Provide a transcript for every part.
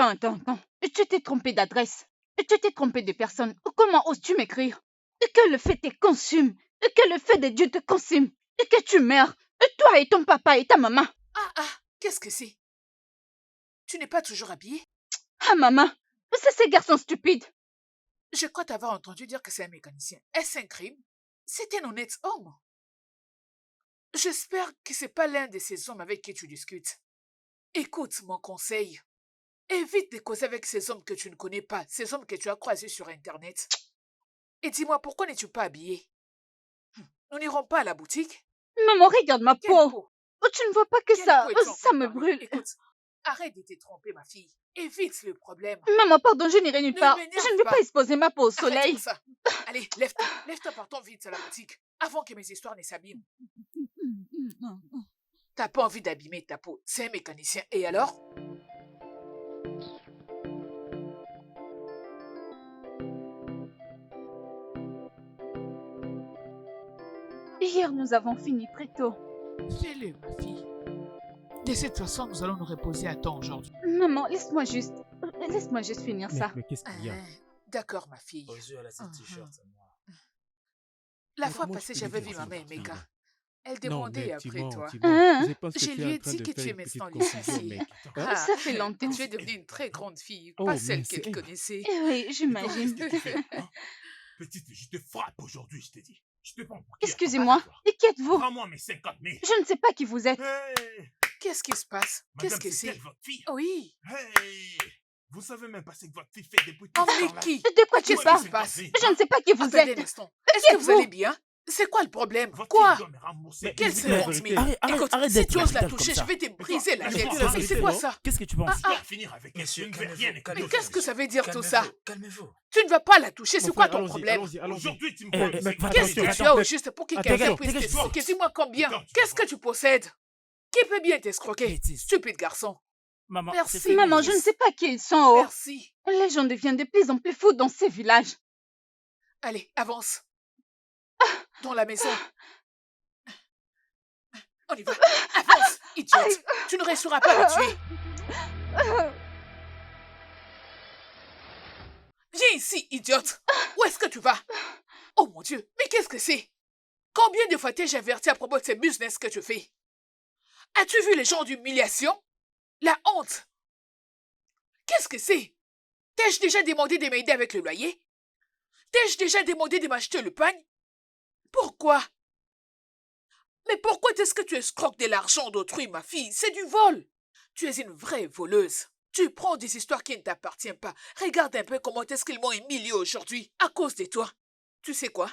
Attends. Tu t'es trompé d'adresse. Tu t'es trompé de personne. Comment oses-tu m'écrire? Que le fait te consume. Que le fait de Dieu te consume. Que tu meurs. Toi et ton papa et ta maman. Qu'est-ce que c'est? Tu n'es pas toujours habillée? Ah, maman, c'est ces garçons stupides. Je crois t'avoir entendu dire que c'est un mécanicien. Est-ce un crime? C'est un honnête homme. J'espère que c'est pas l'un de ces hommes avec qui tu discutes. Écoute mon conseil. Évite de causer avec ces hommes que tu ne connais pas, ces hommes que tu as croisés sur Internet. Et dis-moi, pourquoi n'es-tu pas habillée? Nous n'irons pas à la boutique? Maman, regarde ma Quelle peau. peau? Tu ne vois pas que Quelle ça, peau es-tu en train ça de me parler? brûle. Écoute, arrête de te tromper, ma fille. Évite le problème. Maman, pardon, je n'irai nulle Ne part. Je m'énerve ne vais pas. pas exposer ma peau au soleil. Arrête ça. Allez, lève-toi. Lève-toi, partons vite à la boutique. Avant que mes histoires ne s'abîment. T'as pas envie d'abîmer ta peau. C'est un mécanicien. Et alors? Hier, nous avons fini très tôt. Fais-le, ma fille. De cette façon, nous allons nous reposer à temps aujourd'hui. Maman, laisse-moi juste finir ça. Mais qu'est-ce qu'il y a? D'accord, ma fille. Bonjour, elle a ce t-shirt, c'est moi. La Mais fois comment passée, tu peux j'avais lui vu dire ma ça, mère, Timon? Mega. Elle Non, demandait mais après Timon, toi. Hein? je pense que Je tu es lui en ai train dit de que faire tu es une petite maintenant confusion, licenciée. mec. Ah, Ça fait longtemps. tu es devenue une très grande fille, Oh, pas mais celle c'est... qu'elle connaissait. Eh oui, Et toi, j'imagine. qu'est-ce que tu fais, hein? Petite, je te frappe aujourd'hui, je te dis. Je te prends pour qui? Excusez-moi, Toi. et qui êtes-vous? Prends-moi mes 50 000. Je ne sais pas qui vous êtes. Hey, Qu'est-ce qui se passe? Qu'est-ce madame, que c'est c'est? elle, votre fille? Oui. Hey, vous savez même pas ce que votre fille fait depuis tout ce Emmener temps-là? qui? De quoi tu Qu'est-ce qui parles? se passe? Je ne sais pas qui vous Attendez un êtes. instant. Est-ce que vous êtes-vous? allez bien? C'est quoi le problème? Votre Quoi? fille doit me rembourser. Mais Quelle dis la 50 vérité. 000? Arrête Écoute, si d'être tu oses la capital comme toucher, je ça. vais te briser la Mais tête. dis la Mais c'est vérité, quoi non? ça? Qu'est-ce que tu penses? Je vais en finir avec elle. Monsieur, Je ne vais calmez-vous, rien Mais écouter. qu'est-ce que ça veut dire tout Calmez-vous, ça? calmez-vous. Tu ne vas pas la toucher, Mon c'est quoi frère, ton allons-y, problème? allons-y. Aujourd'hui, tu me Eh, vois. mais avec fais mes Qu'est-ce attention, que attention. tu as au juste pour que Attends, quelqu'un attends, puisse dégage. t'escroquer? Dis-moi combien? Attends, tu Qu'est-ce vas que tu possèdes? Qui peut bien t'escroquer? Bêtise. Stupide garçon. Maman, Merci. c'est fini. Maman, je ne sais pas qui ils sont. Oh. Merci. Les gens deviennent de plus en plus fous dans ces villages. Allez, avance. Dans la maison. On y va. Avance, idiote. Tu ne réussiras pas à me tuer. Viens ici, idiote. Où est-ce que tu vas? Oh mon Dieu, mais qu'est-ce que c'est? Combien de fois t'ai-je averti à propos de ces business que tu fais? As-tu vu les gens d'humiliation? La honte. Qu'est-ce que c'est? T'ai-je déjà demandé de m'aider avec le loyer? T'ai-je déjà demandé de m'acheter le pain? Pourquoi? Mais pourquoi est-ce que tu escroques de l'argent d'autrui, ma fille? C'est du vol. Tu es une vraie voleuse. Tu prends des histoires qui ne t'appartiennent pas. Regarde un peu comment est-ce qu'ils m'ont humilié aujourd'hui, à cause de toi. Tu sais quoi?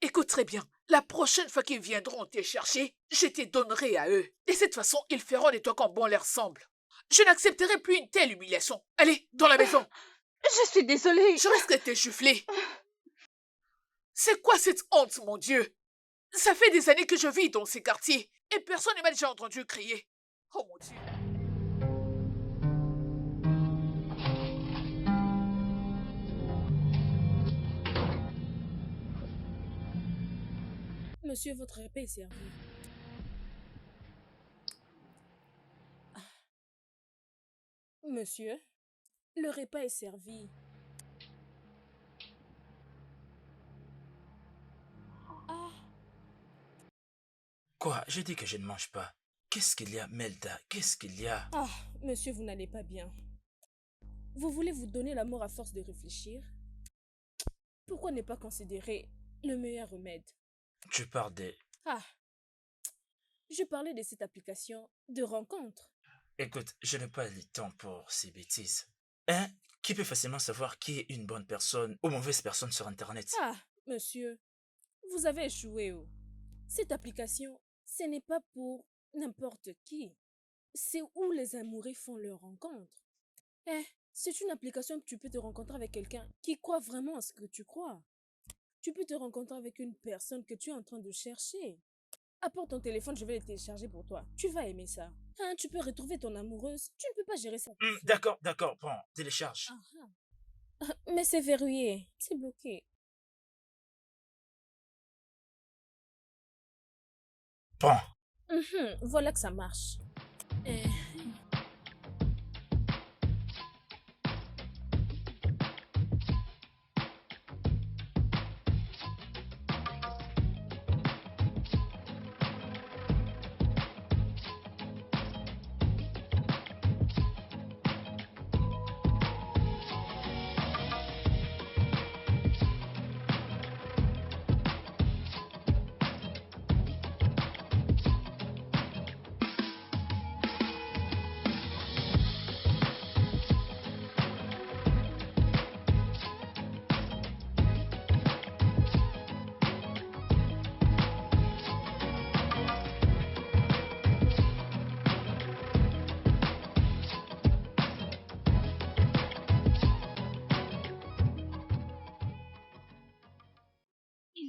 Écoute très bien. La prochaine fois qu'ils viendront te chercher, je te donnerai à eux. De cette façon, ils feront de toi comme bon leur semble. Je n'accepterai plus une telle humiliation. Allez, dans la maison. Je suis désolée. Je risque de t'échouffler. C'est quoi cette honte, mon Dieu? Ça fait des années que je vis dans ces quartiers et personne ne m'a déjà entendu crier. Oh mon Dieu. Monsieur, votre repas est servi. Monsieur, le repas est servi. Ah, Quoi? Je dis que je ne mange pas. Qu'est-ce qu'il y a, Melda? Qu'est-ce qu'il y a? monsieur, vous n'allez pas bien. Vous voulez vous donner la mort à force de réfléchir? Pourquoi ne pas considérer le meilleur remède? Tu parles de... Je parlais de cette application de rencontre. Écoute, je n'ai pas le temps pour ces bêtises. Hein? Qui peut facilement savoir qui est une bonne personne ou mauvaise personne sur Internet? Monsieur, vous avez échoué. Cette application, ce n'est pas pour n'importe qui. C'est où les amoureux font leur rencontre. C'est une application que tu peux te rencontrer avec quelqu'un qui croit vraiment à ce que tu crois. Tu peux te rencontrer avec une personne que tu es en train de chercher. Apporte ton téléphone, je vais le télécharger pour toi. Tu vas aimer ça. Tu peux retrouver ton amoureuse. Tu ne peux pas gérer ça. D'accord, bon, télécharge. Mais c'est verrouillé. C'est bloqué. Bon, Voilà que ça marche.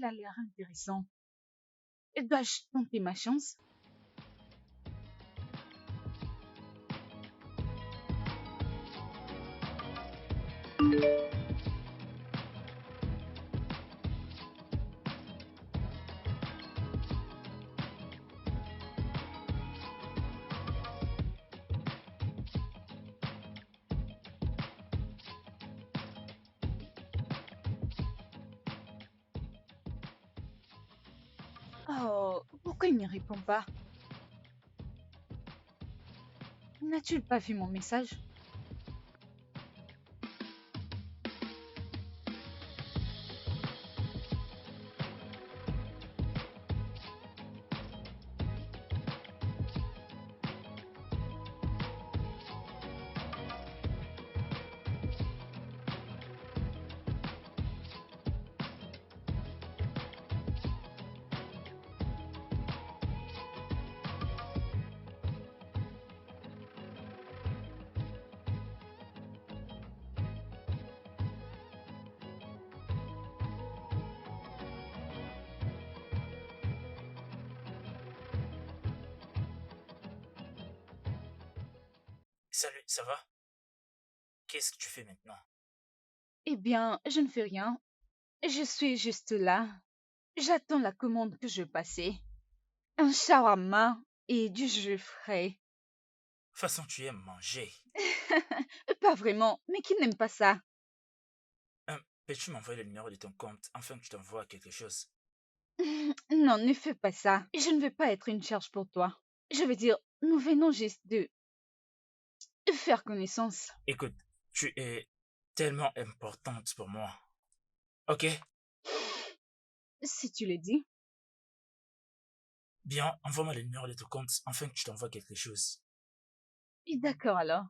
il a l'air intéressant. Dois-je tenter ma chance? Oh, pourquoi il ne répond pas? N'as-tu pas vu mon message? Salut, ça va? Qu'est-ce que tu fais maintenant? Eh bien, je ne fais rien. Je suis juste là. J'attends la commande que je passais. Un shawarma et du jus frais. De toute façon, tu aimes manger. Pas vraiment, mais qui n'aime pas ça? Peux-tu m'envoyer le numéro de ton compte afin que je t'envoie quelque chose? Non, ne fais pas ça. Je ne veux pas être une charge pour toi. Je veux dire, nous venons juste de faire connaissance. Écoute, tu es tellement importante pour moi. Ok? Si tu le dis. Bien, envoie-moi le numéro de ton compte afin que je t'envoie quelque chose. D'accord alors.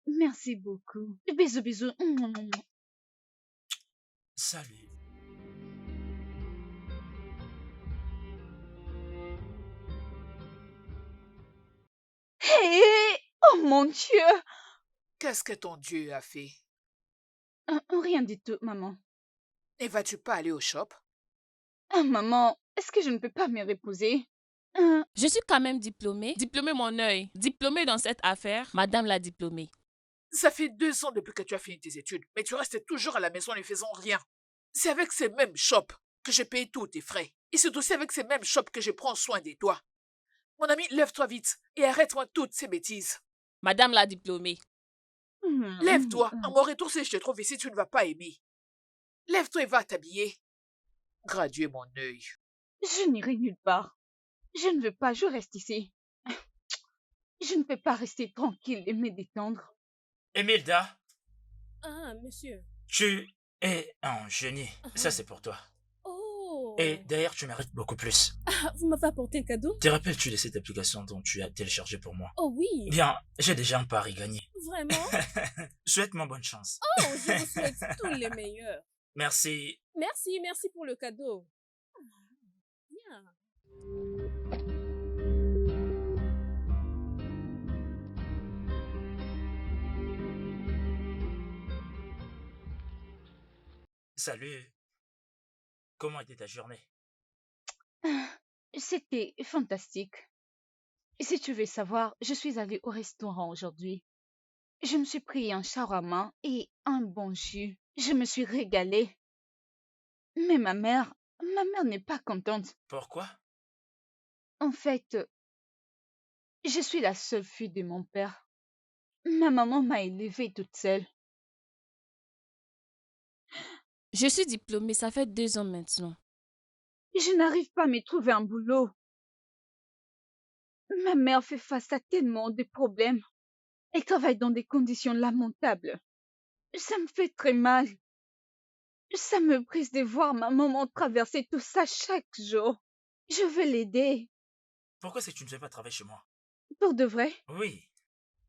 Merci beaucoup. Bisous, bisous. Salut. Hé! Oh mon Dieu! Qu'est-ce que ton Dieu a fait? Rien du tout, maman. Et vas-tu pas aller au shop? Ah, maman, est-ce que je ne peux pas me reposer? Hein? Je suis quand même diplômée. Diplômée mon œil. Diplômée dans cette affaire. Madame la diplômée. Ça fait 2 ans depuis que tu as fini tes études, mais tu restes toujours à la maison ne faisant rien. C'est avec ces mêmes shops que j'ai payé tous tes frais. Et c'est aussi avec ces mêmes shops que je prends soin de toi. Mon ami, lève-toi vite et arrête-moi toutes ces bêtises. Madame la diplômée. Lève-toi. À mon retour, si je te trouve ici, tu ne vas pas aimer. Lève-toi et va t'habiller. Graduer mon œil. Je n'irai nulle part. Je ne veux pas, je reste ici. Je ne peux pas rester tranquille et me détendre. Emilda, Ah, monsieur. tu es un génie. Ça, c'est pour toi. Oh. Et d'ailleurs, tu mérites beaucoup plus. Ah, vous m'avez apporté un cadeau? Te rappelles-tu de cette application dont tu as téléchargé pour moi? Oh oui. Bien, j'ai déjà un pari gagné. Vraiment? Souhaite-moi bonne chance. Oh, je vous souhaite tous les meilleurs. Merci. Merci pour le cadeau. Ah, bien. Salut. Comment était ta journée? C'était fantastique. Si tu veux savoir, je suis allée au restaurant aujourd'hui. Je me suis pris un shawarma et un bon jus. Je me suis régalée. Mais ma mère n'est pas contente. Pourquoi? En fait, je suis la seule fille de mon père. Ma maman m'a élevée toute seule. Je suis diplômée, ça fait 2 ans maintenant. Je n'arrive pas à me trouver un boulot. Ma mère fait face à tellement de problèmes. Elle travaille dans des conditions lamentables. Ça me fait très mal. Ça me brise de voir ma maman traverser tout ça chaque jour. Je veux l'aider. Pourquoi est-ce que tu ne fais pas travailler chez moi? Pour de vrai? Oui.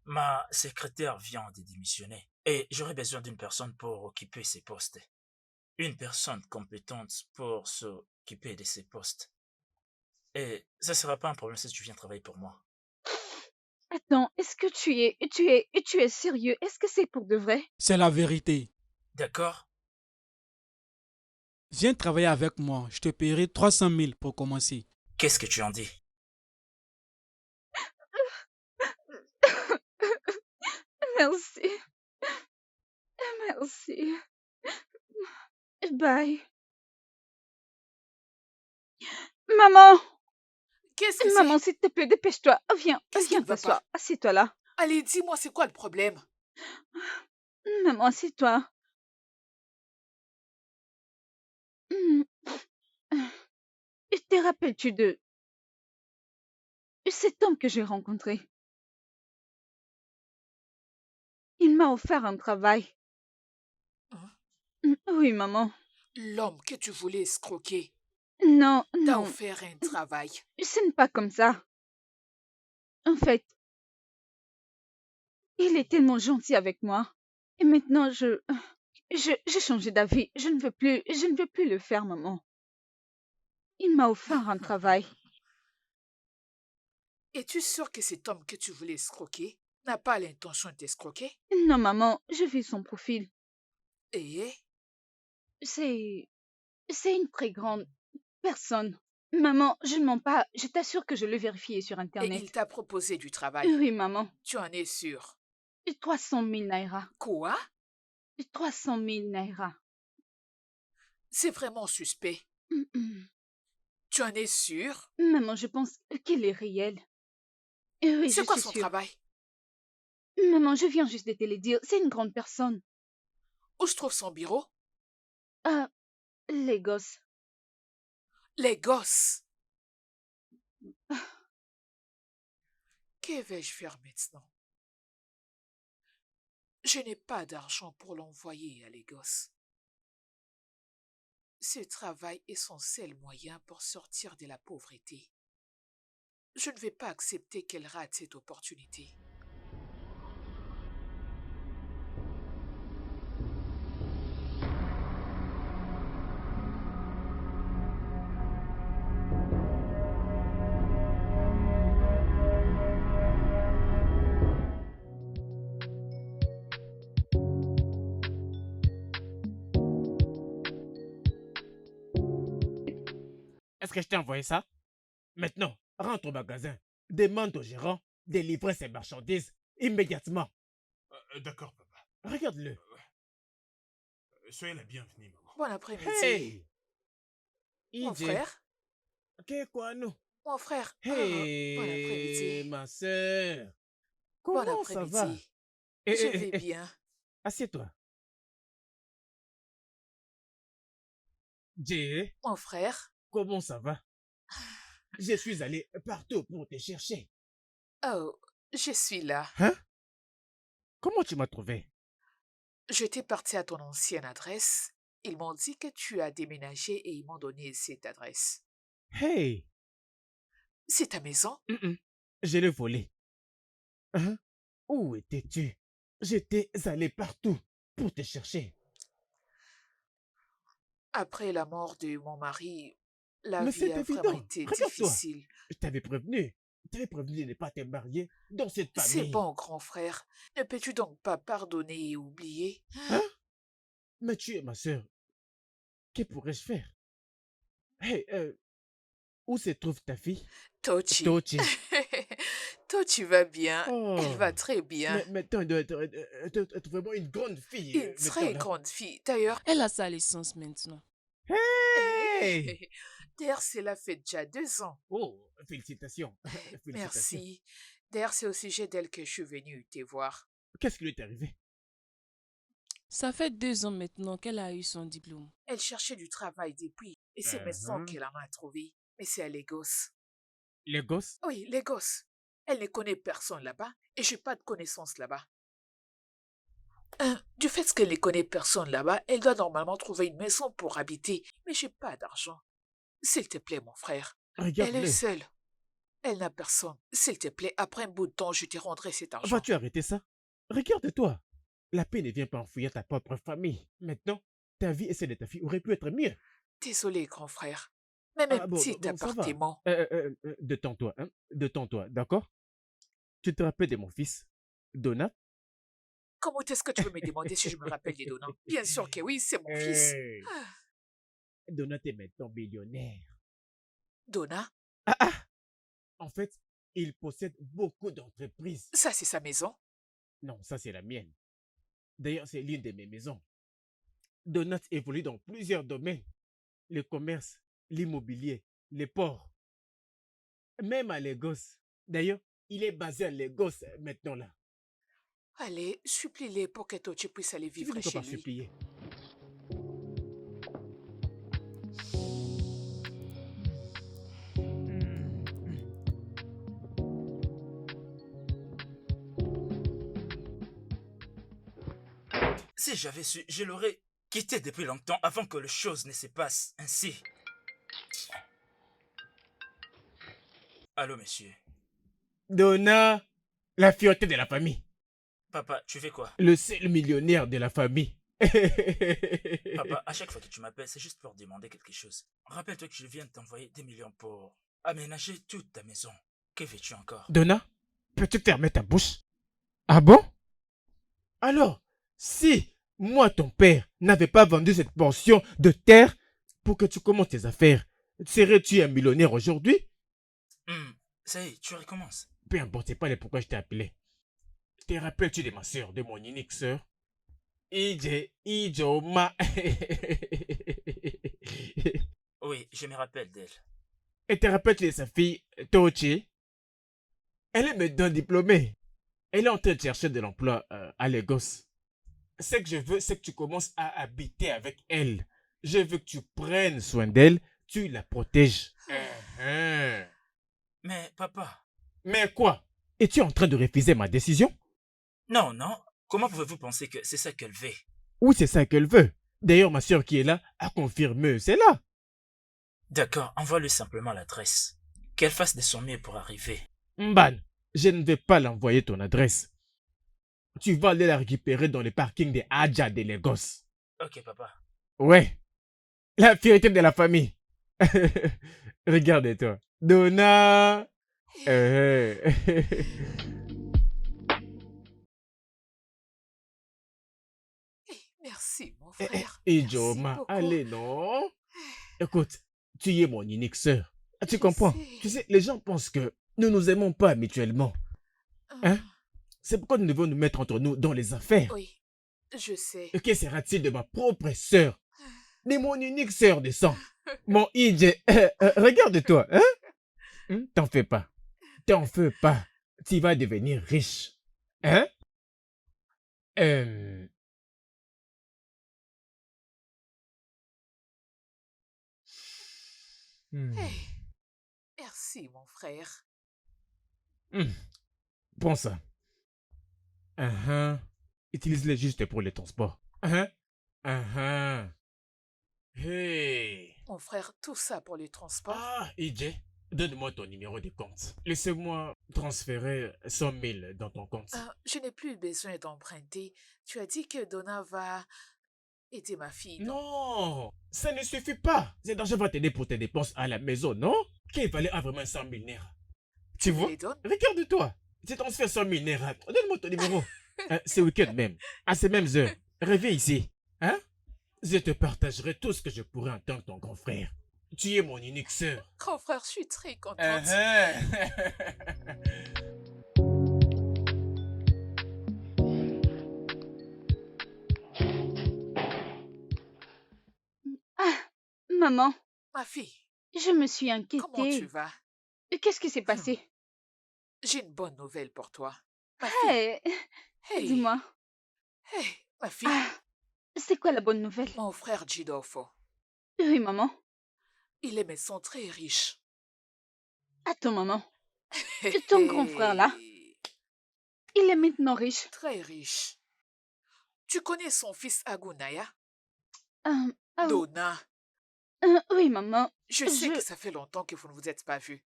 Ma secrétaire vient de démissionner et j'aurais besoin d'une personne pour occuper ces postes. Une personne compétente pour s'occuper de ces postes. Et ça sera pas un problème si tu viens travailler pour moi. Attends, est-ce que tu es sérieux? Est-ce que c'est pour de vrai? C'est la vérité. D'accord? Viens travailler avec moi. Je te paierai 300 000 pour commencer. Qu'est-ce que tu en dis? Merci. Merci. Bye. Maman, Qu'est-ce que maman, c'est? s'il te plaît, dépêche-toi. Viens, Qu'est-ce qui viens ne va t'asseoir. pas? Assieds-toi là. Allez, dis-moi, c'est quoi le problème? Maman, assieds-toi. Hmm. Te rappelles-tu de cet homme que j'ai rencontré? Il m'a offert un travail. Hein? Oui, maman. L'homme que tu voulais escroquer Non, t'a non, offert un travail. ce n'est pas comme ça. En fait, il est tellement gentil avec moi. Et maintenant, j'ai changé d'avis. Je ne veux plus le faire, maman. Il m'a offert un travail. Es-tu sûr que cet homme que tu voulais escroquer n'a pas l'intention de t'escroquer? Non, maman, j'ai vu son profil. Et C'est, c'est une très grande personne. Maman, je ne mens pas. Je t'assure que je l'ai vérifié sur il Internet. t'a proposé du travail. Oui, maman. Tu en es sûr? 300 000 naira. Quoi? 300 000 naira. C'est vraiment suspect. Mm. Tu en es sûr? Maman, je pense qu'il est réel. Oui, je C'est quoi suis son sûre. travail? Maman, je viens juste de te le dire. C'est une grande personne. Où se trouve son bureau? Ah, les gosses. Les gosses. Que vais-je faire maintenant? Je n'ai pas d'argent pour l'envoyer à les gosses. Ce travail est son seul moyen pour sortir de la pauvreté. Je ne vais pas accepter qu'elle rate cette opportunité. Est-ce que je t'ai envoyé ça? Maintenant, rentre au magasin. Demande au gérant de livrer ses marchandises immédiatement. D'accord, papa. Regarde-le. Soyez la bienvenue, maman. Bon après-midi. Hey! Mon Ije, frère? qu'est quoi nous? Mon frère? Bon Hey, après-midi. ma soeur. Bon Comment ça va? après-midi. Je vais bien. Assieds-toi. Jay, Mon frère? comment ça va? Je suis allé partout pour te chercher. Oh, je suis là. Hein? Comment tu m'as trouvé? J'étais partie à ton ancienne adresse. Ils m'ont dit que tu as déménagé et ils m'ont donné cette adresse. Hey! C'est ta maison? Je l'ai volé. Hein? Où étais-tu? J'étais allé partout pour te chercher. Après la mort de mon mari, la Mais vie c'est a vraiment évident. été Regarde-toi. difficile. Je t'avais prévenu. Je t'avais prévenu de ne pas te marier dans cette C'est famille. bon, grand frère. Ne peux-tu donc pas pardonner et oublier? Hein? Mais tu es ma sœur. Que pourrais-je faire? Hey, où se trouve ta fille? Tochi. Tochi. Tochi va bien. Oh. Elle va très bien. Mais toi, elle doit être vraiment une grande fille. Une très grande fille. D'ailleurs, Elle a sa licence maintenant. Hey! d'ailleurs, cela fait déjà 2 ans. Oh, félicitations. Félicitations. Merci. D'ailleurs, c'est au sujet d'elle que je suis venue te voir. Qu'est-ce qui lui est arrivé? Ça fait 2 ans maintenant qu'elle a eu son diplôme. Elle cherchait du travail depuis. Et c'est maintenant qu'elle en a trouvé. Mais c'est à Lagos. Les gosses? Oui, Lagos. Elle ne connaît personne là-bas et j'ai pas de connaissances là-bas. Du fait qu'elle ne connaît personne là-bas, elle doit normalement trouver une maison pour habiter. Mais j'ai pas d'argent. S'il te plaît, mon frère. Elle Regarde-le. est seule. Elle n'a personne. S'il te plaît, après un bout de temps, je te rendrai cet argent. Vas-tu arrêter ça? Regarde-toi. La paix ne vient pas enfouir ta propre famille. Maintenant, ta vie et celle de ta fille auraient pu être mieux. Désolé, grand frère. Même un petit ça va. appartement. Détends-toi, hein? Détends-toi, d'accord? Tu te rappelles de mon fils, Donat? Comment est-ce que tu veux me demander si je me rappelle des donnants? Bien sûr que oui, c'est mon fils. Hey. Ah. Donat est maintenant millionnaire. Donna, Ah ah! En fait, il possède beaucoup d'entreprises. ça c'est sa maison. Non, ça c'est la mienne. D'ailleurs, c'est l'une de mes maisons. Donat évolue dans plusieurs domaines. Le commerce, l'immobilier, les ports, même à Lagos. D'ailleurs, il est basé à Lagos maintenant là. Allez, supplie-les pour que toi tu puisses aller Tu veux vivre dire quoi chez par lui. supplier? Si j'avais su, je l'aurais quitté depuis longtemps avant que les choses ne se passent ainsi. Allô, monsieur. Donna, la fierté de la famille. Papa, tu fais quoi? Le seul millionnaire de la famille. Papa, à chaque fois que tu m'appelles, c'est juste pour demander quelque chose. Rappelle-toi que je viens de t'envoyer des millions pour aménager toute ta maison. Que veux-tu encore? Donna, peux-tu fermer ta bouche? Ah bon? Alors, si moi, ton père, n'avais pas vendu cette portion de terre pour que tu commences tes affaires, serais-tu un millionnaire aujourd'hui? Ça y est, tu recommences. Peu importe, c'est pas le pourquoi je t'ai appelé. Te rappelles-tu de ma soeur, de mon unique soeur? Ijoma. Oui, je me rappelle d'elle. Et te rappelles-tu de sa fille, Tochi? Elle est maintenant diplômée. Elle est en train de chercher de l'emploi à Lagos. Ce que je veux, c'est que tu commences à habiter avec elle. Je veux que tu prennes soin d'elle, tu la protèges. Mais papa... Mais quoi? Es-tu en train de refuser ma décision? Non, non. Comment pouvez-vous penser que c'est ça qu'elle veut? Oui, c'est ça qu'elle veut. D'ailleurs, ma soeur qui est là a confirmé, c'est là. D'accord, envoie-lui simplement l'adresse. Qu'elle fasse de son mieux pour arriver. Mban, je ne vais pas l'envoyer ton adresse. Tu vas aller la récupérer dans le parking des Adja de Lagos. Ok, papa. Ouais. La fierté de la famille. Regarde-toi. Donna. Merci, mon frère. Ijoma, Merci beaucoup. allez, non. Écoute, tu es mon unique sœur. Tu Je comprends? sais. Tu sais, les gens pensent que nous nous aimons pas mutuellement. Hein? C'est pourquoi nous devons nous mettre entre nous dans les affaires. Oui, je sais. Et que sera-t-il de ma propre sœur? De mon unique sœur de sang? Mon Ije. Regarde-toi, hein? T'en fais pas. T'en fais pas. Tu vas devenir riche. Hein? Hey, merci, mon frère. Prends ça. Utilise-les juste pour les transports. Hey. Mon frère, tout ça pour les transports. Ah, Ije, donne-moi ton numéro de compte. Laissez-moi transférer 100 000 dans ton compte. Je n'ai plus besoin d'emprunter. Tu as dit que Donna va aider ma fille. Non, ça ne suffit pas. Cet argent va t'aider pour tes dépenses à la maison, non? Qui valait vraiment 100 000 naira? Tu vois? les donnes? Regarde-toi. Tu transfères 100 000 naira. Donne-moi ton numéro. Ce week-end même, à ces mêmes heures. Reviens ici. Hein? Je te partagerai tout ce que je pourrai en tant que ton grand frère. Tu es mon unique sœur. Grand frère, je suis très contente. Ah, maman, Ma fille, je me suis comment tu inquiétée. vas? Qu'est-ce qui s'est passé? J'ai une bonne nouvelle pour toi. Ma fille, Hey, hey, dis-moi, hey, ma fille, c'est quoi la bonne nouvelle? mon frère Gidolfo, Oui, maman. il est médecin très riche. Attends, maman. Ton grand frère, là? Il est maintenant riche. Très riche. Tu connais son fils Agunaya? Ah, Donna, oui, maman. je sais Je- que ça fait longtemps que vous ne vous êtes pas vus.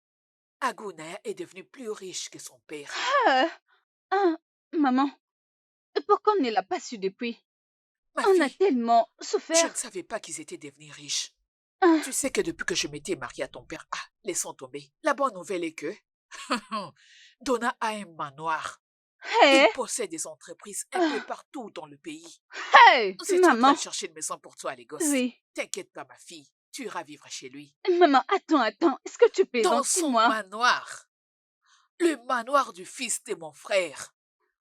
Agunaya est devenu plus riche que son père. Maman, pourquoi on ne l'a pas su depuis? Ma On a fille, tellement je souffert. ne savais pas qu'ils étaient devenus riches. Ah. Tu sais que depuis que je m'étais mariée à ton père, laissons tomber. La bonne nouvelle est que Donna a un manoir. Hey, Il possède des entreprises un peu partout dans le pays. hey, Si tu es en train maman. de chercher une maison pour toi à Lagos, Oui. t'inquiète pas, ma fille. tu iras vivre chez lui. Maman, attends. Est-ce que tu Dans plaisantes? son Dis-moi. manoir. Le manoir du fils de mon frère.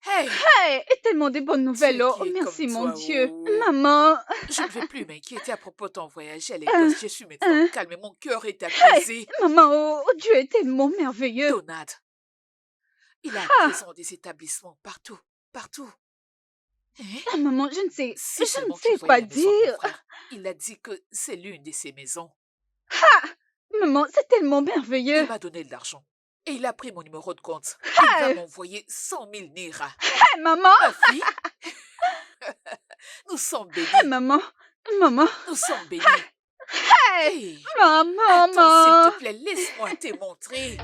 Hey, Hey, et tellement de bonnes nouvelles. Dieu Oh, qui est comme merci, mon toi, Dieu. oh. Maman. Je ne vais plus m'inquiéter à propos de ton voyage à Hein, Lagos. Je suis maintenant hein. calme et mon cœur est Hey, apaisé. maman, oh, Dieu est tellement merveilleux. Donald, il a à Ah, présent des établissements partout. Hein? ah, maman, je ne Si seulement tu sais voyais quoi la maison de mon dire. frère. Il a dit que c'est l'une de ses maisons. Maman, c'est tellement Il merveilleux. m'a donné de l'argent. Et il a pris mon numéro de compte. Il va Hey, m'envoyer 100 000 Nira. hey, maman. Ma fille, nous sommes Hey, bénis. maman. Nous sommes bénis. Hey, Hey, maman, attends, s'il te maman. plaît, laisse-moi te montrer.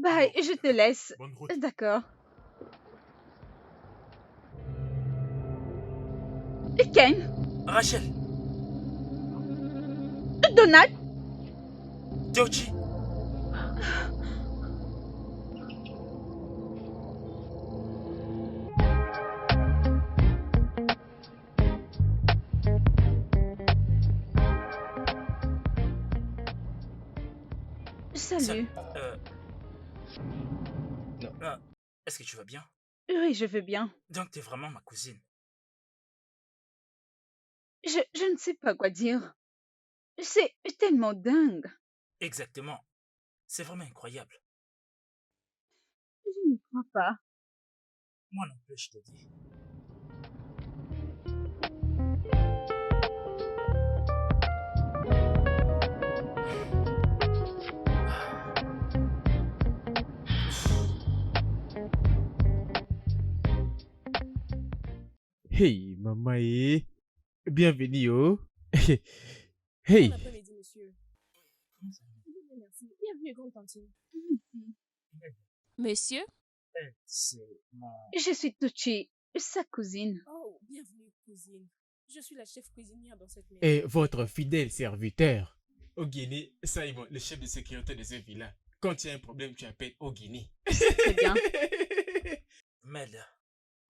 Bye, Bon, je te d'accord. laisse. Bonne route. D'accord. Ken, Rachel, Donald, Théochi, salut. euh, est-ce que tu vas bien? Oui, je veux bien. Donc t'es vraiment ma cousine. Je ne sais pas quoi dire. C'est tellement dingue. Exactement. C'est vraiment incroyable. Je n'y crois pas. Moi non plus, je te dis. Hey, maman, bienvenue, oh. Bon Hey, après-midi, monsieur. Comment ça va? Bien, merci. Bienvenue, grande tantine. Mhm. Monsieur? C'est mon... Je suis Tucci, sa cousine. Oh, bienvenue, cousine. Je suis la chef cuisinière dans cette maison. et votre fidèle serviteur, Ogini Simon, le chef de sécurité de ce villa. Quand il y a un problème, tu appelles Ogini. Très bien. Mel,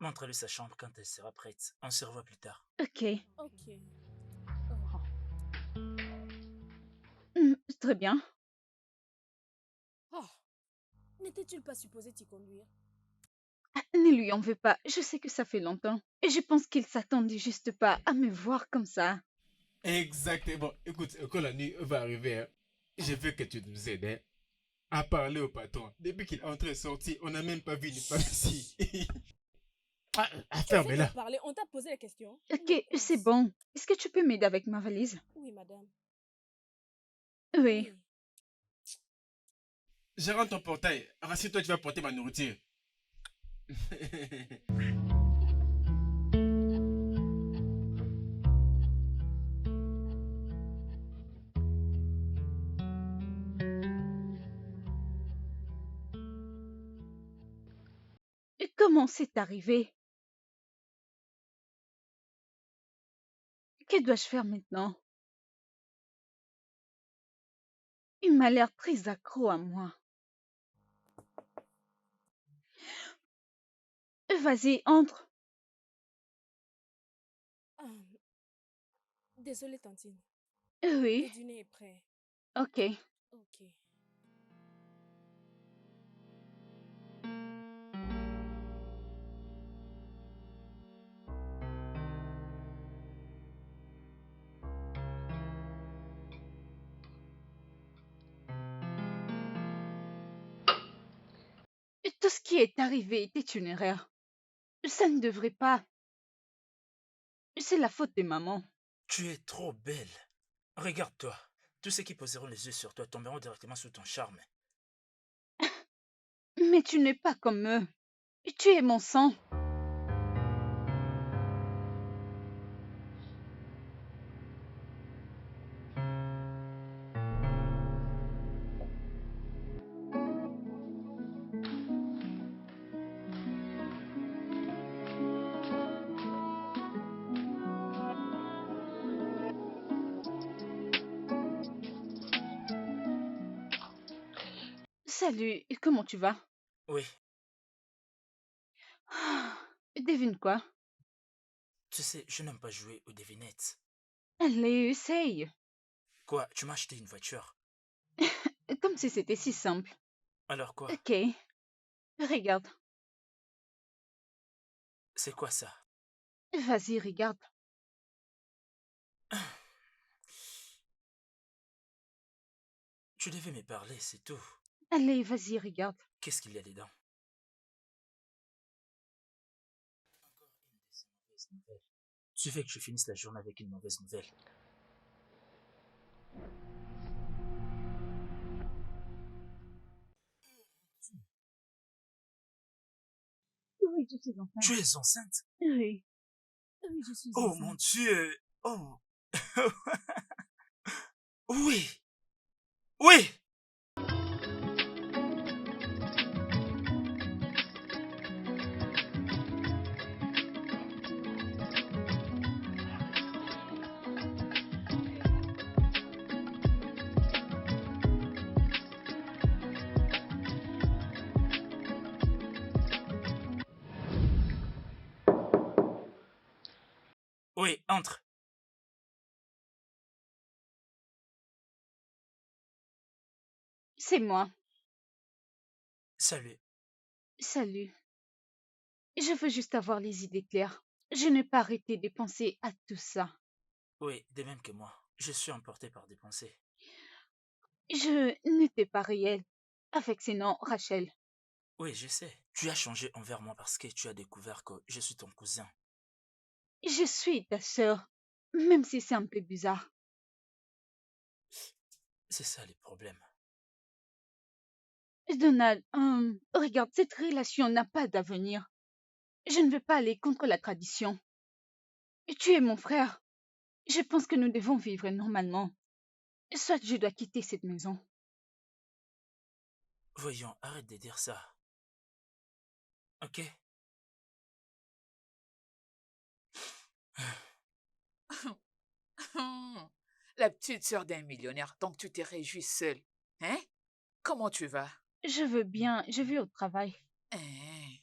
montre-lui sa chambre quand elle sera prête. On se revoit plus tard. Ok. Ok. Très bien. Oh, n'étais-tu pas supposé t'y conduire? Ah, ne lui en veux pas. Je sais que ça fait longtemps. Et je pense qu'il s'attendait juste pas à me voir comme ça. Exactement. Écoute, quand la nuit va arriver, hein, je veux que tu nous aides hein, à parler au patron. Depuis qu'il est entré et sorti, on n'a même pas vu une femme ici. Tu viens Ferme-la. de parler, on t'a posé la question. Ok, c'est bon. Est-ce que tu peux m'aider avec ma valise? Oui, madame. Oui. Je rentre ton portail. Rassure-toi, tu vas porter ma nourriture. Et comment c'est arrivé? Que dois-je faire maintenant? Il m'a l'air très accro à moi. Vas-y, entre. Ah, désolée, tantine. Oui, Le dîner est prêt. ok. Ok. Et tout ce qui est arrivé était une erreur. Ça ne devrait pas. C'est la faute de maman. Tu es trop belle. Regarde-toi. Tous ceux qui poseront les yeux sur toi tomberont directement sous ton charme. Mais tu n'es pas comme eux. Tu es mon sang. Salut, et comment tu vas? Oui, Ah, devine quoi? tu sais, je n'aime pas jouer aux devinettes. Allez, essaye. Quoi, tu m'as acheté une voiture? Comme si c'était si simple. Alors quoi? Ok, regarde. C'est quoi ça? Vas-y, regarde. Tu devais me parler, c'est tout. Allez, vas-y, regarde. Qu'est-ce qu'il y a dedans? Tu veux que je finisse la journée avec une mauvaise nouvelle. Oui, je suis enceinte. Tu es enceinte? Oui. Oui, je suis Oh enceinte. mon Dieu! Oh! Oui! Oui! Oui, entre. C'est moi. Salut. Salut. Je veux juste avoir les idées claires. Je n'ai pas arrêté de penser à tout ça. Oui, de même que moi. Je suis emporté par des pensées. Je n'étais pas réelle. Avec ces noms, Rachel. Oui, je sais. Tu as changé envers moi parce que tu as découvert que je suis ton cousin. Je suis ta sœur. Même si c'est un peu bizarre. C'est ça le problème. Donald, regarde, cette relation n'a pas d'avenir. Je ne veux pas aller contre la tradition. Tu es mon frère. Je pense que nous devons vivre normalement. Soit je dois quitter cette maison. Voyons, arrête de dire ça. Ok? La petite sœur d'un millionnaire, donc tu t'es réjouie seule. Hein? Comment tu vas? Je veux bien, je vais au travail. Hein?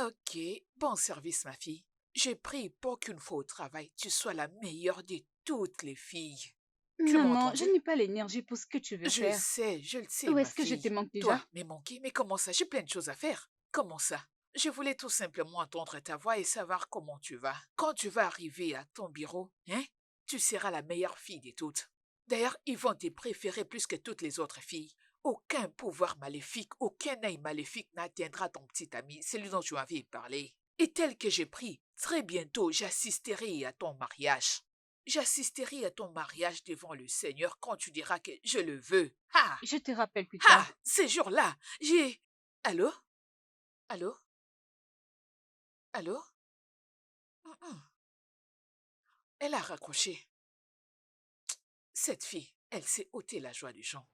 Ok, bon service, ma fille. J'ai pris pour qu'une fois au travail, tu sois la meilleure de toutes les filles. Tu m'as Maman, je entendu? n'ai pas l'énergie pour ce que tu veux faire. Je le sais, Ou ma est-ce que je te fille. manque déjà? Toi, mais manqué, mais comment ça? J'ai plein de choses à faire. Comment ça? Je voulais tout simplement entendre ta voix et savoir comment tu vas. Quand tu vas arriver à ton bureau, hein, tu seras la meilleure fille de toutes. D'ailleurs, ils vont te préférer plus que toutes les autres filles. Aucun pouvoir maléfique, aucun œil maléfique n'atteindra ton petit ami, celui dont tu m'avais parlé. Et tel que j'ai pris, très bientôt, j'assisterai à ton mariage. J'assisterai à ton mariage devant le Seigneur quand tu diras que je le veux. Ha! Je te rappelle plus Ha! tard. Ces jours-là, j'ai... Allô? Allô? Allô? Hum. Elle a raccroché. Cette fille, elle s'est ôté la joie du gens.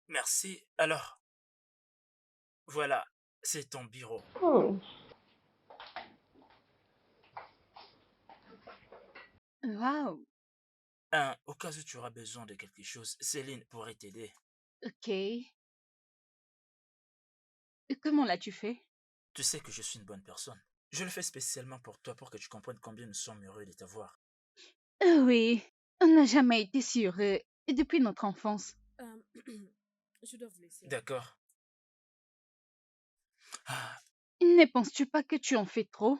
Merci. Alors, voilà, c'est ton bureau. Waouh, Au cas où tu auras besoin de quelque chose, Céline pourrait t'aider. ok. Comment l'as-tu fait? Tu sais que je suis une bonne personne. Je le fais spécialement pour toi pour que tu comprennes combien nous sommes heureux de t'avoir. Oui, on n'a jamais été si heureux depuis notre enfance. Je dois vous laisser. D'accord. Ah, Ne penses-tu pas que tu en fais trop?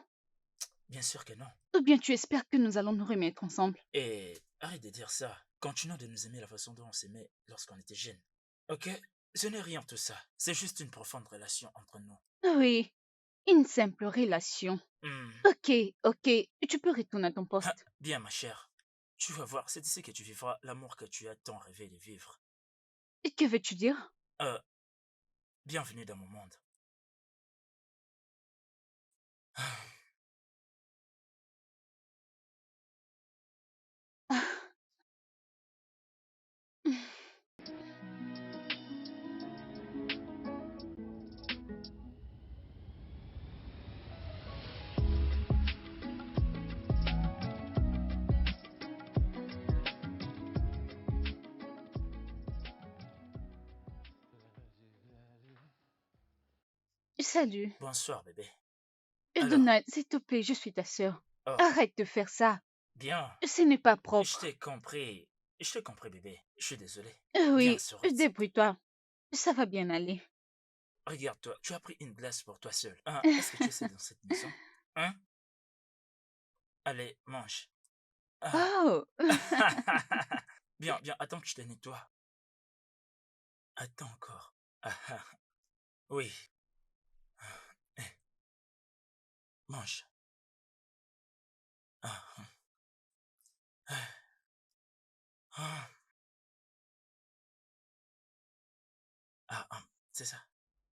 bien sûr que non. Ou bien tu espères que nous allons nous remettre ensemble? Et arrête de dire ça. Continuons de nous aimer la façon dont on s'aimait lorsqu'on était jeunes. Ok? Ce n'est rien tout ça. C'est juste une profonde relation entre nous. Oui, une simple relation. Hmm. Ok, ok, tu peux retourner à ton Ah, poste. bien, ma chère. Tu vas voir, c'est ici que tu vivras l'amour que tu as tant rêvé de vivre. Et que veux-tu dire? Euh, bienvenue dans mon monde. Salut. Bonsoir, bébé. Alors, Donald, s'il te plaît, je suis ta sœur. oh, Arrête de faire ça. bien. Ce n'est pas Je propre. t'ai compris. Je t'ai compris, bébé. Je suis désolé. Viens, Oui, souris. débrouille-toi. Ça va bien aller. Regarde-toi, tu as pris une glace pour toi seul. Hein, est-ce que tu es dans cette maison? Hein? Allez, mange. Ah. Oh, Bien, bien, attends que je te nettoie. Attends encore. Ah, ah. Oui. Eh, mange. Ah, ah. Ah, ah, c'est ça.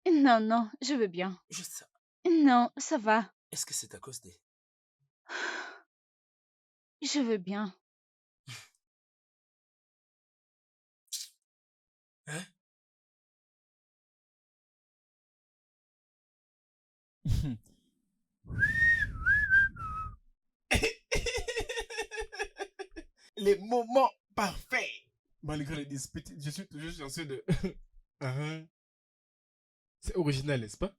non, non, je veux bien. Juste ça. Non, ça va. Est-ce que c'est à cause des... Je veux bien. Hein? Les moments parfaits. Malgré les disputes, je suis toujours chanceux de... Ah, c'est original, n'est-ce pas?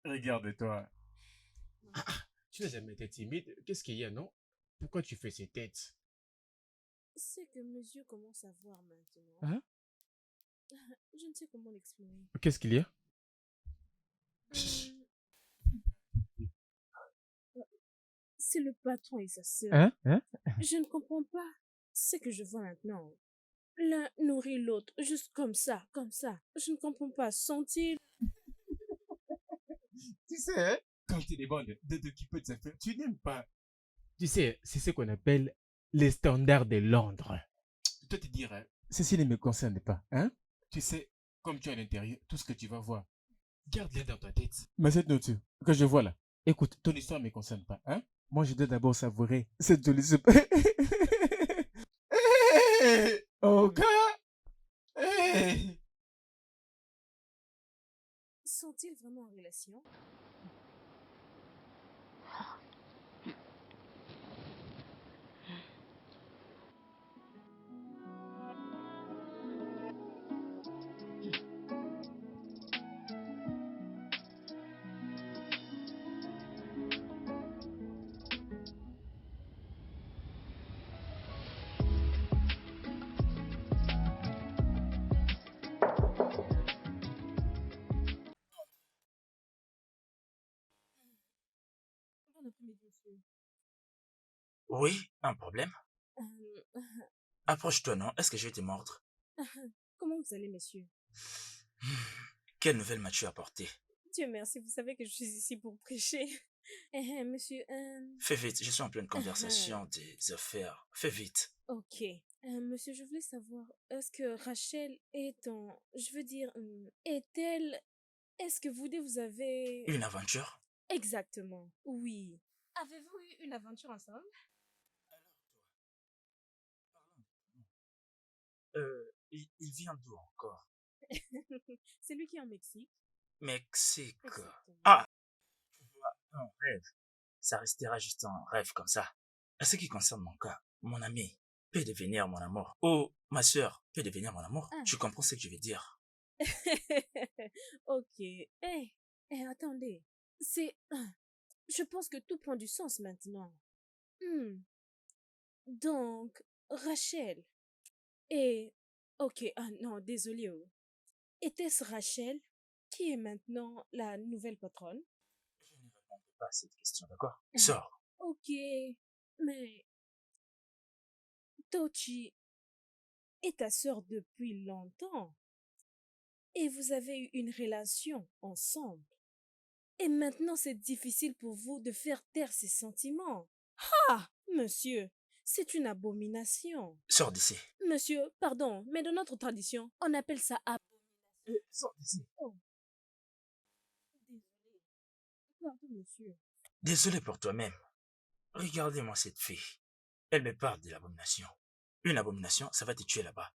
Regarde-toi. Tu n'as jamais été timide. Qu'est-ce qu'il y a, non? Pourquoi tu fais ces têtes? C'est que mes yeux commencent à voir maintenant. Hein? Je ne sais comment l'exprimer. Qu'est-ce qu'il y a? C'est le patron et sa sœur. Hein? Hein? Je ne comprends pas ce que je vois maintenant. L'un nourrit l'autre, juste comme ça, comme ça. Je ne comprends pas. Sont-ils... Tu sais, hein, quand tu demandes de t'occuper de sa femme, tu n'aimes pas. Tu sais, c'est ce qu'on appelle les standards de Londres. Toi, te dire, hein, ceci ne me concerne pas. Hein? Tu sais, comme tu es à l'intérieur, tout ce que tu vas voir, garde-le dans ta tête. Mais cette nourriture que je vois là, écoute, ton histoire ne me concerne pas. Hein? Moi, je dois d'abord savourer cette jolie soupe. Hey, oh, gars! Hey. Sont-ils vraiment en relation? Bon après-midi, monsieur. Oui, un problème? Euh, Approche-toi, non? Est-ce que je vais te mordre? Comment vous allez, monsieur? Quelle nouvelle m'as-tu apporté? Dieu merci, vous savez que je suis ici pour prêcher. Monsieur, Fais vite, je suis en pleine conversation des affaires. Fais vite. ok. Monsieur, je voulais savoir, est-ce que Rachel est en... Je veux dire, est-elle... Est-ce que vous deux, vous avez... Une aventure? Exactement, oui. Avez-vous eu une aventure ensemble? Il vient d'où encore? C'est lui qui est en Mexique. Mexique. Exactement. Ah! Tu vois, un rêve. Ça restera juste un rêve comme ça. À ce qui concerne mon cas, mon ami peut devenir mon amour. Ou ma sœur peut devenir mon amour. Ah. Tu comprends ce que je veux dire? Ok. Attendez. C'est... Je pense que tout prend du sens maintenant. Hmm. Donc, Rachel. Et... Ok, ah non, désolé. Était-ce Rachel qui est maintenant la nouvelle patronne? Je ne répondrai pas à cette question, d'accord? Sors. Ok, mais Tochi est ta sœur depuis longtemps et vous avez eu une relation ensemble. Et maintenant c'est difficile pour vous de faire taire ces sentiments. Ah, monsieur, c'est une abomination. Sors d'ici. Monsieur, pardon, mais dans notre tradition, on appelle ça Sors d'ici. désolé. Pardon, monsieur. Désolé pour toi-même. Regardez-moi cette fille. Elle me parle de l'abomination. Une abomination, ça va te tuer là-bas.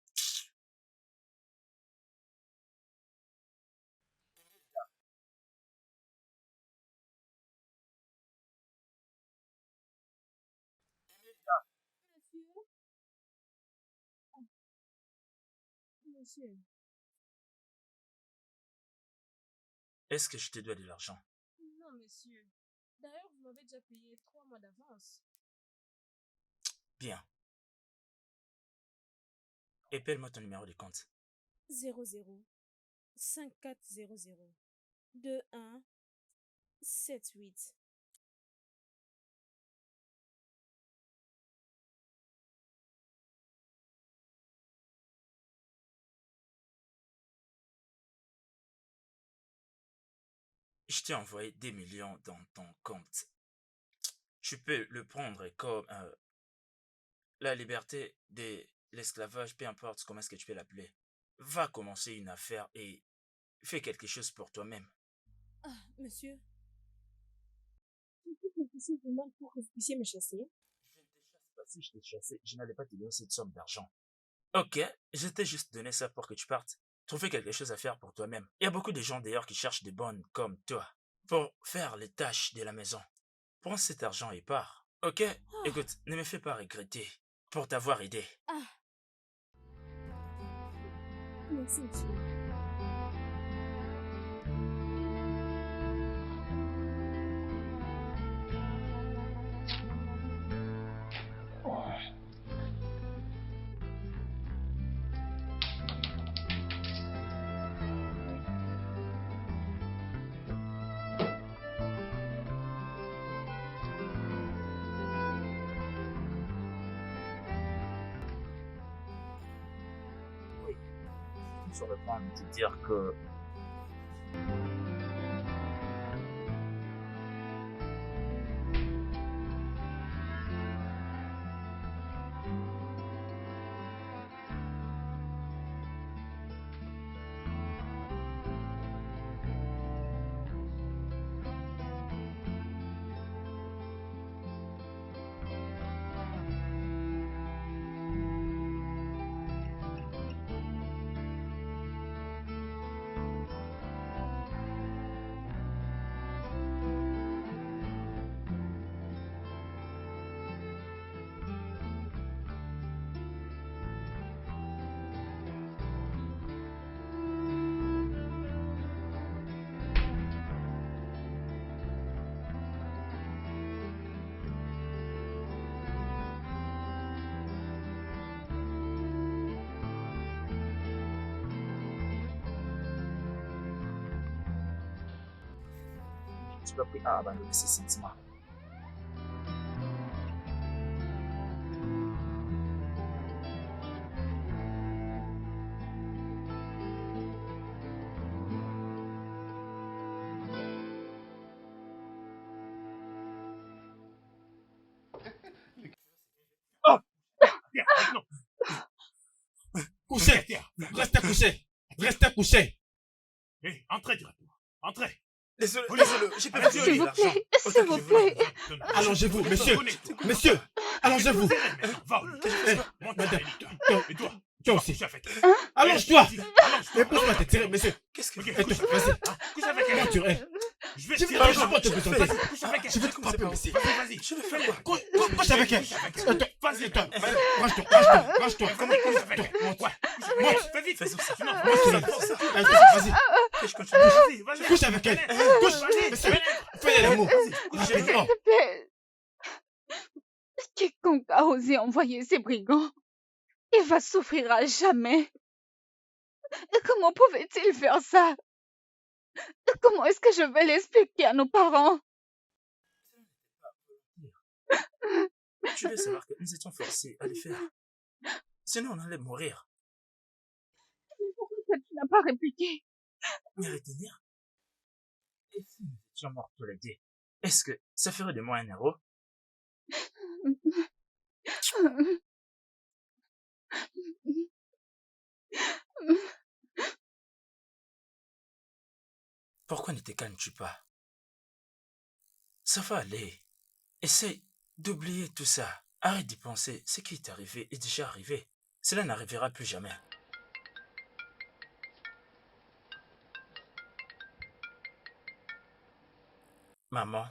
Monsieur? Ah, monsieur. Est-ce que je te dois de l'argent? Non, monsieur. D'ailleurs, vous m'avez déjà payé 3 mois d'avance. Bien. Épelle-moi ton numéro de compte. 00 5400 21 78. Je t'ai envoyé des millions dans ton compte. Tu peux le prendre comme la liberté de l'esclavage, peu importe comment est-ce que tu peux l'appeler. Va commencer une affaire et fais quelque chose pour toi-même. Ah, monsieur. J'ai fait quelque chose de mal pour que vous puissiez me chasser. Je ne te chasse pas. Si je t'ai chassé, je n'allais pas te donner cette somme d'argent. Ok, je t'ai juste donné ça pour que tu partes. Trouver quelque chose à faire pour toi-même. Il y a beaucoup de gens d'ailleurs qui cherchent des bonnes comme toi pour faire les tâches de la maison. Prends cet argent et pars. Ok? Écoute, ne me fais pas regretter pour t'avoir aidé. Ah. Merci, monsieur. Sur le point de te dire que tu vas pris à abandonner ses sentiments. Couché. Restez couché. Restez couché. Hé, entrez directement. Entrez. Désolé, Allez, désolé, j'ai pas allez, pu S'il donner vous l'argent. plaît, Autant s'il que vous je veux. plaît. Allongez-vous, monsieur. Monsieur, allongez-vous. Va, Eh, monte, madame, et toi, toi aussi. couche avec elle. Allonge-toi. Allonge-toi. Épouse-moi te tirer, monsieur. Qu'est-ce que Ok, Et toi, couche vas-y. couche avec elle. Monte sur elle. Je vais Je tirer vais les pas te jambes. présenter. Couche avec elle. Je vais te frapper, monsieur. Vas-y, Je vais faire quoi? Couche avec elle. Vas-y, Toi, toi. range-toi, range-toi, range-toi. Couche avec elle. Monte. Ouais, couche avec elle. Fais vite. Faisons ça. Sinon, Monte sur elle. vas-y. Vas-y. Que je continue. Vas-y, vas-y. Couche avec elle. Couche. Vas-y, Monsieur, vas-y. fais l'amour. Couche avec elle. Rapidement. S'il te plaît. Quiconque a osé envoyer ces brigands, il va souffrir à jamais. Comment pouvait-il faire ça? Comment est-ce que je vais l'expliquer à nos parents? Tu dois savoir que nous étions forcés à le faire. Sinon, on allait mourir. Mais pourquoi tu n'as pas répliqué? Mais retenir? Et si nous étions morts tous les deux, est-ce que ça ferait de moi un héros? Pourquoi ne te calmes-tu pas? Ça va aller. Essaye d'oublier tout ça. Arrête d'y penser. Ce qui est arrivé est déjà arrivé. Cela n'arrivera plus jamais. Maman.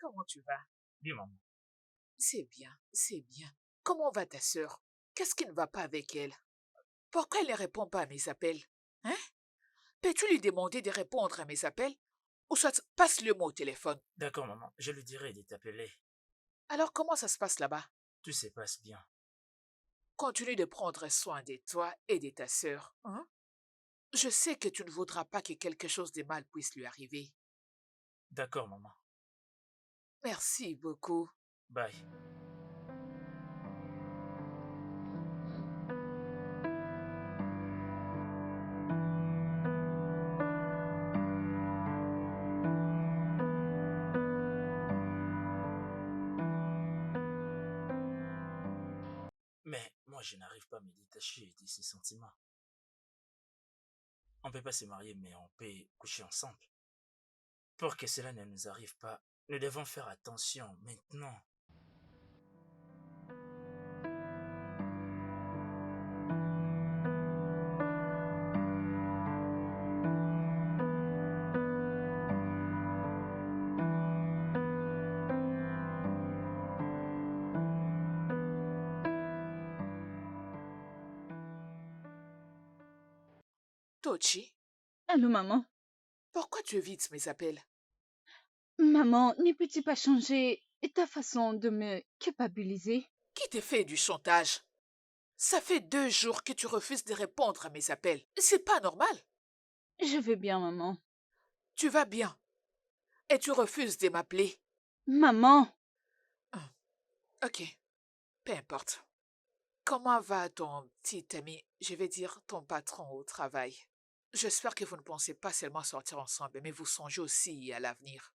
Comment tu vas? Bien, maman. C'est bien, c'est bien. Comment va ta sœur? Qu'est-ce qui ne va pas avec elle? Pourquoi elle ne répond pas à mes appels? Hein? Peux-tu lui demander de répondre à mes appels? Ou soit passe-le-moi au téléphone. D'accord, maman. Je lui dirai de t'appeler. Alors comment ça se passe là-bas? Tout se passe bien. Continue de prendre soin de toi et de ta sœur. Hein? Je sais que tu ne voudras pas que quelque chose de mal puisse lui arriver. D'accord, maman. Merci beaucoup. Bye. Mais moi, je n'arrive pas à me détacher de ces sentiments. On ne peut pas se marier, mais on peut coucher ensemble. Pour que cela ne nous arrive pas, nous devons faire attention maintenant. Tochi, Allô, maman? pourquoi tu évites mes appels? Maman, ne peux-tu pas changer ta façon de me culpabiliser? Qui te fait du chantage? Ça fait 2 jours que tu refuses de répondre à mes appels. C'est pas normal. Je vais bien, maman. Tu vas bien. Et tu refuses de m'appeler. Maman! Ok, peu importe. Comment va ton petit ami, je vais dire ton patron au travail? J'espère que vous ne pensez pas seulement sortir ensemble, mais vous songez aussi à l'avenir.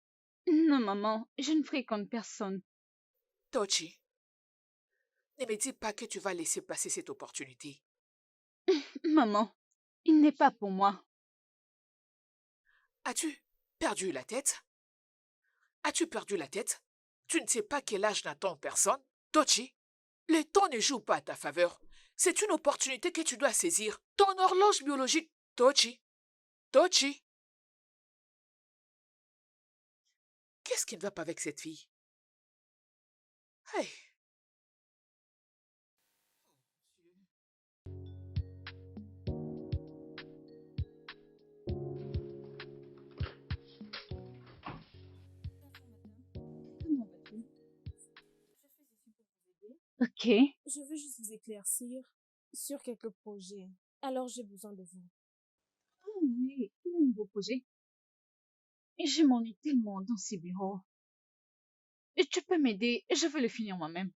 Non, maman, je ne fréquente personne. Tochi, ne me dis pas que tu vas laisser passer cette opportunité. Maman, il n'est pas pour moi. As-tu perdu la tête? As-tu perdu la tête? Tu ne sais pas quel âge n'attend personne? Tochi, le temps ne joue pas à ta faveur. C'est une opportunité que tu dois saisir. Ton horloge biologique. Tochi, Tochi. Qu'est-ce qui ne va pas avec cette fille? Hey. Comment vas-tu? Ok. Je veux juste vous éclaircir sur quelques projets. Alors j'ai besoin de vous. Oh oui, un nouveau projet. Et je m'ennuie tellement dans ces bureaux. Et tu peux m'aider, je veux le finir moi-même.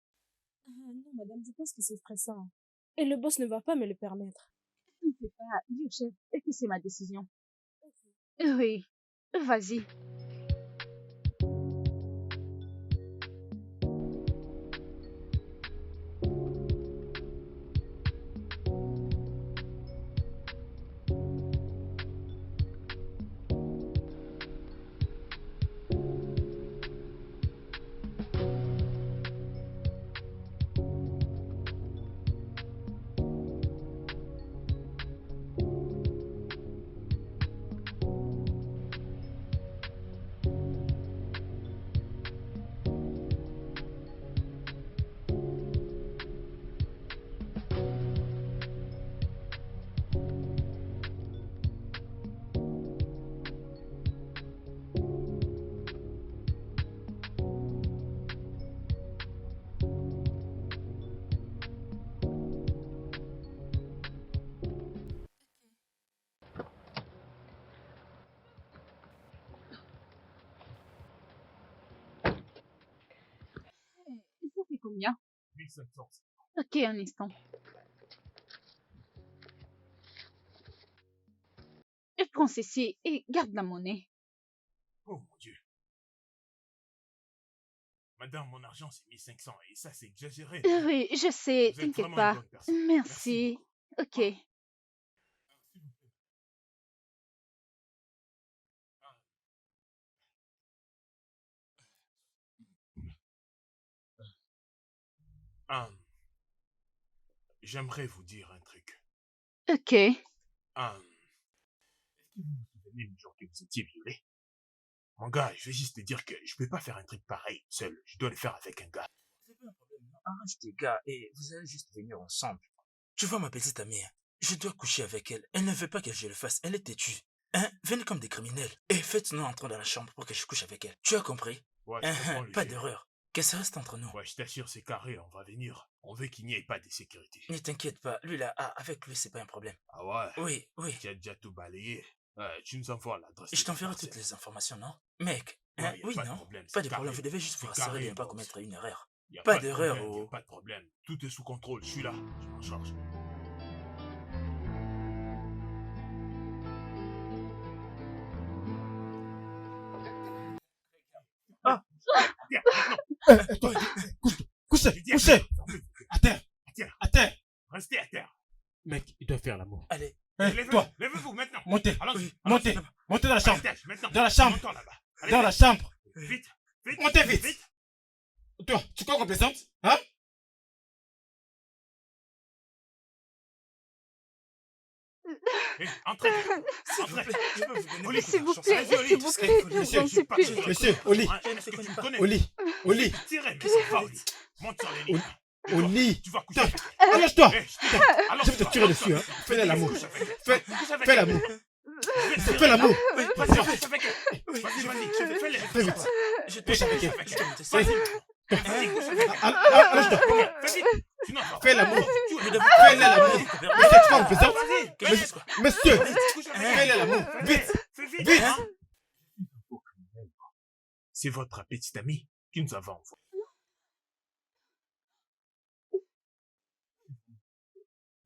Non, madame, je pense que c'est stressant. Et le boss ne va pas me le permettre. Ne fais pas, dis au chef, et que c'est ma décision. Oui, vas-y. combien? 1500. Ok, un instant. Et prends ceci et garde la monnaie. Oh mon Dieu. Madame, mon argent c'est 1500 et ça c'est exagéré. Oui, je sais, Vous êtes t'inquiète vraiment une pas. bonne personne. Merci. Ok. Ah, j'aimerais vous dire un truc. Ok. Ah, est-ce que vous vous souvenez du jour que vous étiez violé? Mon gars, je vais juste te dire que je peux pas faire un truc pareil seul. Je dois le faire avec un gars. C'est pas un problème. Arrange tes gars et vous allez juste venir ensemble. Tu vois ma petite amie, hein, je dois coucher avec elle. Elle ne veut pas que je le fasse. Elle est têtue. Hein? Venez comme des criminels. Et faites-nous entrer dans la chambre pour que je couche avec elle. Tu as compris? Ouais, je comprends le Pas jeu. d'erreur. Que ça reste entre nous. Ouais, je t'assure, c'est carré, on va venir. On veut qu'il n'y ait pas de sécurité. Ne t'inquiète pas, lui là, avec lui c'est pas un problème. Ah ouais? Oui, oui. Tu as déjà tout balayé. Tu nous envoies l'adresse. Je de t'enverrai cette toutes les informations, non? Mec, Ouais, hein? y a Oui, pas de non? problème, Pas c'est de problème, carré. vous devez juste vous C'est rassurer de carré, ne pas boss. commettre une erreur. Y a Pas de d'erreur, problème, y a oh. pas de problème. Tout est sous contrôle, je suis là. Je m'en charge. Ah. Tiens, maintenant. Toi, couchez, J'ai dit à couchez. terre. À terre, À terre. à terre. Restez à terre. Mec, il doit faire l'amour. Allez, Toi, Levez-vous maintenant. montez, Allons-y. montez, là-bas. montez dans la À chambre, l'étage, maintenant. dans la chambre, Montons là-bas. Allez, dans la vite. chambre. Vite, vite. Montez vite. Toi, tu crois qu'on plaisante? Hein? Entrez. s'il vous Entrez. plaît, je peux vous donner Oli, beaucoup S'il vous d'argent, plaît, ça. Vas-y, s'il vous Oli, plaît, monsieur, j'en je sais suis pas plus. sûr. Monsieur, Oli, Hein, Je ne est-ce te que connais tu pas. connais? Oli, Oli, Tirez, mais c'est pas Oli. Monte sur les lits. Oli. Tu vas coucher avec elle. Allonge-toi. Eh, je te dis, Je vais te tirer dessus, hein. Fais l'amour. Couche avec elle. Fais, Couche avec fais elle. l'amour. Je vais te Fais tirer. l'amour. Vas-y, couche avec elle. Oui, Vas-y, je vas-y, vais- fais-les. Fais vite. Je te Couche avec elle. je te montre ça. Vas-y, vas-y, couche avec elle. Allonge-toi. Fais vite. Sinon, Fais l'amour. Je devais Fais l'amour. Mais cette femme plaisante. Vas-y, Que je fasse quoi? Monsieur, couche avec fais elle. l'amour. Vite. Fais vite. Vite. Hein? C'est votre petite amie qui nous a envoyé.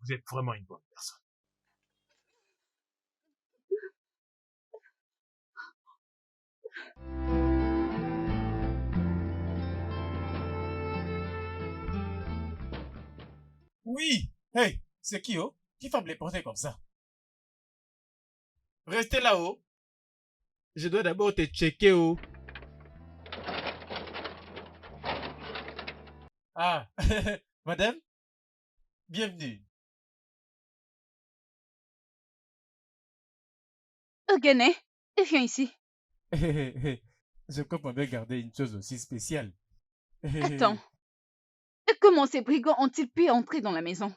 Vous êtes vraiment une bonne personne. Oui. Hey, c'est qui, oh? Qui va me les porter comme ça? Restez là-haut. Je dois d'abord te checker, oh. Ah, madame, bienvenue. Ogene, viens ici. Je crois qu'on va garder une chose aussi spéciale. Attends. Comment ces brigands ont-ils pu entrer dans la maison?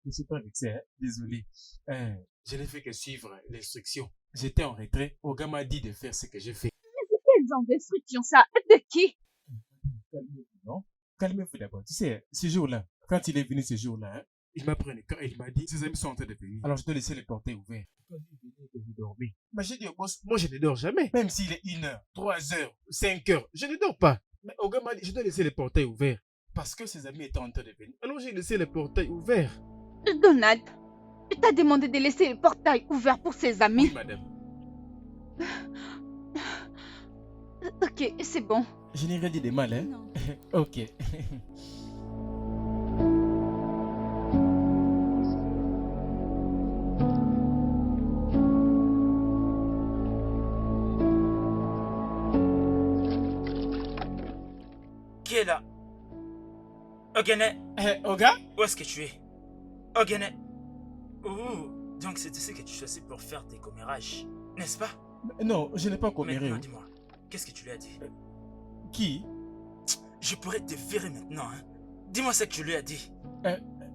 Je suis pas vexé, hein? Désolé. Je n'ai fait que suivre l'instruction. J'étais en retrait. Oga m'a dit de faire ce que j'ai fait. Quelle genre d'instruction ça? De qui? Calmez-vous, non? Calmez-vous d'abord. Tu sais, ce jour-là, quand il est venu ce jour-là, hein, il m'a pris le camp et il m'a dit ses amis sont en train de venir. Alors je dois laisser les portails ouverts. Quand il venait que je dormais. Mais j'ai dit au boss, moi je ne dors jamais. Même s'il est 1 heure, 3 heures, 5 heures, je ne dors pas. Mais Oga m'a dit, je dois laisser les portails ouverts. Parce que ses amis étaient en train de venir. Alors j'ai laissé les portails ouverts. Donald, t'as demandé de laisser le portail ouvert pour ses Oui, amis. madame. Ok, c'est bon. Je n'ai rien dit de mal, hein? Non. Ok. Qui est là? Ogene, Oga? où est-ce que tu es? Ogene. Ouh, donc c'est ici que tu choisis pour faire tes commérages, n'est-ce pas? Non, je n'ai pas comméré. Maintenant, dis-moi, qu'est-ce que tu lui as dit? Qui? Je pourrais te virer maintenant, hein? Dis-moi ce que tu lui as dit.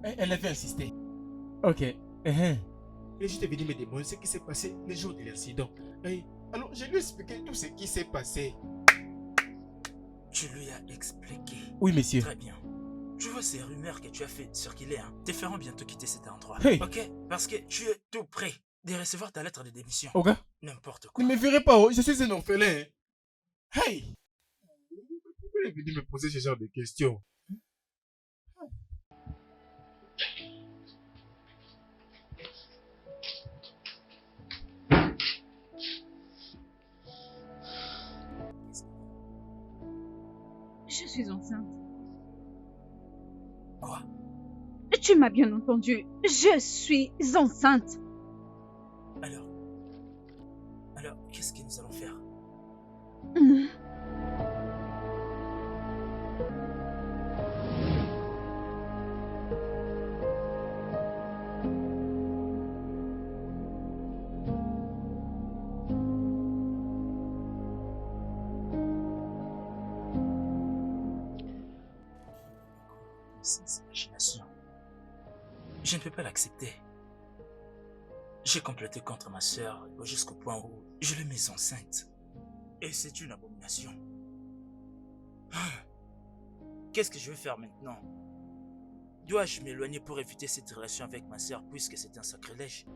Elle avait insisté. Ok. Et je t'ai venu me demander ce qui s'est passé le jour de l'incident. Alors, je lui ai expliqué tout ce qui s'est passé. Tu lui as expliqué. Oui, monsieur. Très bien. Tu vois ces rumeurs que tu as fait circuler, hein, te feront bientôt quitter cet endroit. Hey. Ok? Parce que tu es tout prêt de recevoir ta lettre de démission. Oga, N'importe quoi. ne me verrez pas, oh, je suis un orphelin. Hey! Pourquoi il est venu me poser ce genre de questions? Je suis enceinte. Quoi? Tu m'as bien entendu. Je suis enceinte. Alors, qu'est-ce que nous allons faire? Hum. Ces imaginations. Je ne peux pas l'accepter. J'ai comploté contre ma sœur jusqu'au point où je l'ai mise enceinte. Et c'est une abomination. Qu'est-ce que je vais faire maintenant? Dois-je m'éloigner pour éviter cette relation avec ma sœur puisque c'est un sacrilège?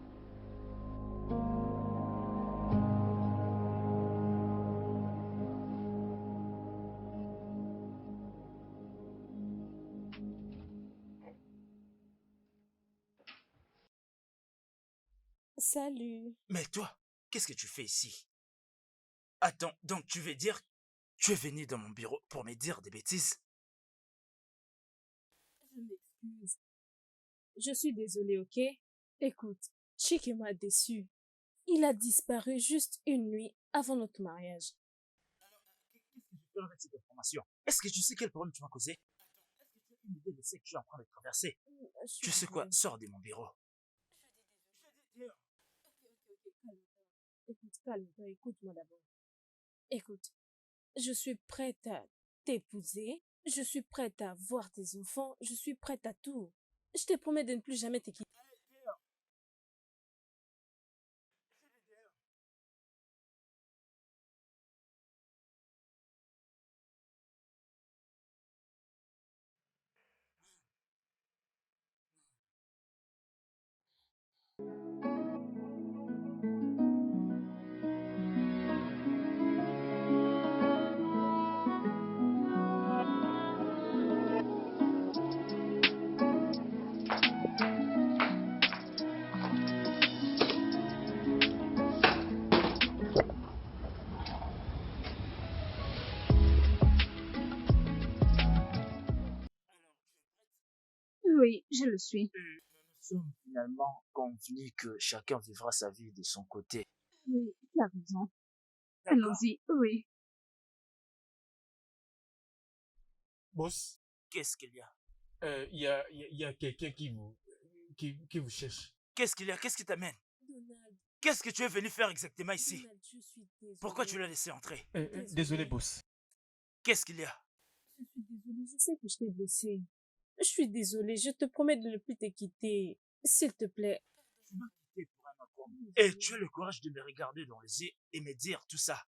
Salut. Mais toi, qu'est-ce que tu fais ici? Attends, donc tu veux dire tu es venu dans mon bureau pour me dire des bêtises? Je m'excuse. Je suis désolée, ok? Écoute, Chick m'a déçu. Il a disparu juste une nuit avant notre mariage. Qu'est-ce que je fais avec cette information? Est-ce que tu sais quel problème tu m'as causé? Est-ce que tu as une idée de ce que tu es en train de traverser? Je suis Tu sais quoi? désolée. Sors de mon bureau. Écoute, calme-toi, écoute-moi d'abord. Écoute, je suis prête à t'épouser, je suis prête à voir tes enfants, je suis prête à tout. Je te promets de ne plus jamais te quitter. Oui, je le suis. Nous sommes finalement convenus que chacun vivra sa vie de son côté. Oui, tu as raison. D'accord. Allons-y, oui. Boss, Qu'est-ce qu'il y a? il y a quelqu'un qui vous cherche. Qu'est-ce qu'il y a? Qu'est-ce qui t'amène? Donald, Qu'est-ce que tu es venu faire exactement ici? Donald, je suis désolée. Pourquoi tu l'as laissé entrer? Désolé, boss. Qu'est-ce qu'il y a? Je suis désolée, je sais que je t'ai blessée. Je suis désolée, je te promets de ne plus te quitter. S'il te plaît. Tu m'as quitté pour un autre homme. Et tu as le courage de me regarder dans les yeux et me dire tout ça.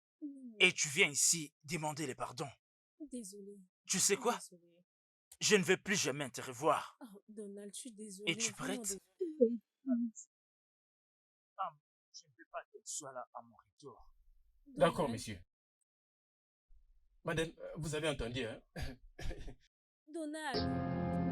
Et tu viens ici demander les pardons. Désolée. Tu sais quoi? Désolée. Je ne vais plus jamais te revoir. Oh, Donald, je suis désolée. Es-tu vraiment prête? désolée. Je ne veux pas qu'elle soit là à mon retour. D'accord, Donald, monsieur. Madame, vous avez entendu, hein? Donald.